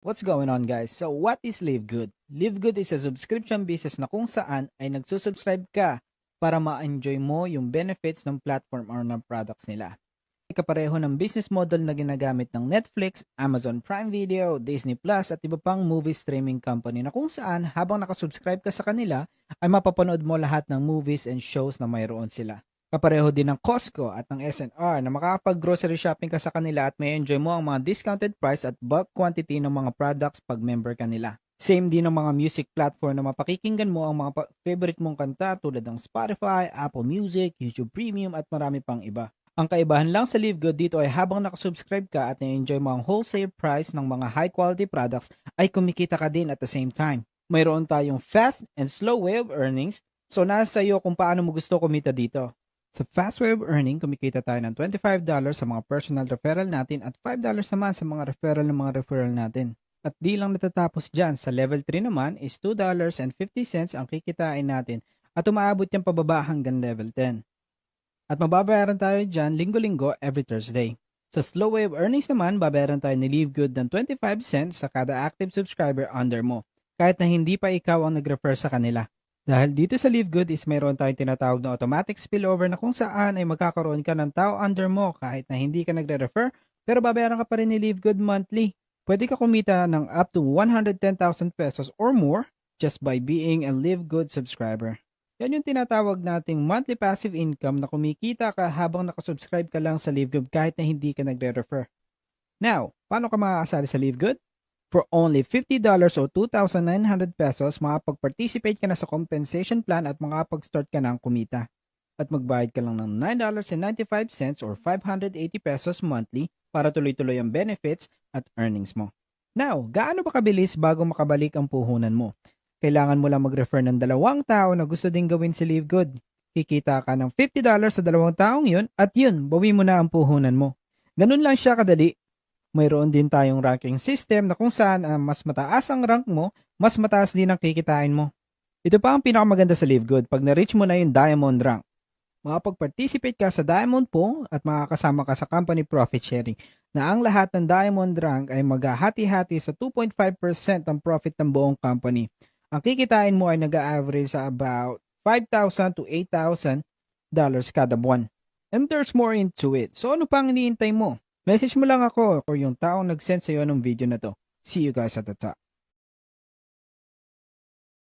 What's going on, guys? So what is Live Good? Live Good is a subscription business na kung saan ay nagsusubscribe ka para ma-enjoy mo yung benefits ng platform or ng products nila. Kapareho ng business model na ginagamit ng Netflix, Amazon Prime Video, Disney Plus at iba pang movie streaming company na kung saan habang nakasubscribe ka sa kanila ay mapapanood mo lahat ng movies and shows na mayroon sila. Kapareho din ng Costco at ng SNR na makakapag-grocery shopping ka sa kanila at may enjoy mo ang mga discounted price at bulk quantity ng mga products pag member ka nila. Same din ng mga music platform na mapakikinggan mo ang mga favorite mong kanta tulad ng Spotify, Apple Music, YouTube Premium at marami pang iba. Ang kaibahan lang sa Live Good dito ay habang nakasubscribe ka at na-enjoy mo ang wholesale price ng mga high quality products ay kumikita ka din at the same time. Mayroon tayong fast and slow way of earnings, so nasa iyo kung paano mo gusto kumita dito. Sa fast way of earning, kumikita tayo ng $25 sa mga personal referral natin at $5 naman sa mga referral natin. At di lang natatapos dyan, sa level 3 naman is $2.50 ang kikitain natin at umaabot yung pababa hanggang level 10. At mababayaran tayo dyan linggo-linggo every Thursday. Sa slow way of earnings naman, babayaran tayo ni Live Good ng 25 cents sa kada active subscriber under mo, kahit na hindi pa ikaw ang nag-refer sa kanila. Dahil dito sa Live Good is mayroon tayong tinatawag na automatic spillover na kung saan ay magkakaroon ka ng tao under mo kahit na hindi ka nagre-refer pero babayaran ka pa rin ni Live Good monthly. Pwede ka kumita ng up to 110,000 pesos or more just by being a Live Good subscriber. Yan yung tinatawag nating monthly passive income na kumikita ka habang nakasubscribe ka lang sa Live Good kahit na hindi ka nagre-refer. Now, paano ka makakasali sa Live Good? For only $50 o 2,900 pesos, makapag-participate ka na sa compensation plan at makapag-start ka ng kumita. At magbayad ka lang ng $9.95 or 580 pesos monthly para tuloy-tuloy ang benefits at earnings mo. Now, gaano ba kabilis bago makabalik ang puhunan mo? Kailangan mo lang mag-refer ng 2 tao na gusto ding gawin si Live Good. Kikita ka ng $50 sa 2 taong yun at yun, bawi mo na ang puhunan mo. Ganun lang siya kadali. Mayroon din tayong ranking system na kung saan mas mataas ang rank mo, mas mataas din ang kikitain mo. Ito pa ang pinakamaganda sa Live Good pag na-reach mo na yung Diamond rank. Makapag-participate ka sa Diamond Pool at makakasama ka sa company profit sharing na ang lahat ng Diamond rank ay maghahati-hati sa 2.5% ng profit ng buong company. Ang kikitain mo ay nag-average sa about $5,000 to $8,000 kada buwan. And there's more into it. So ano pang iniintay mo? Message mo lang ako or yung taong nag-send sa'yo ng video na to. See you guys at the top.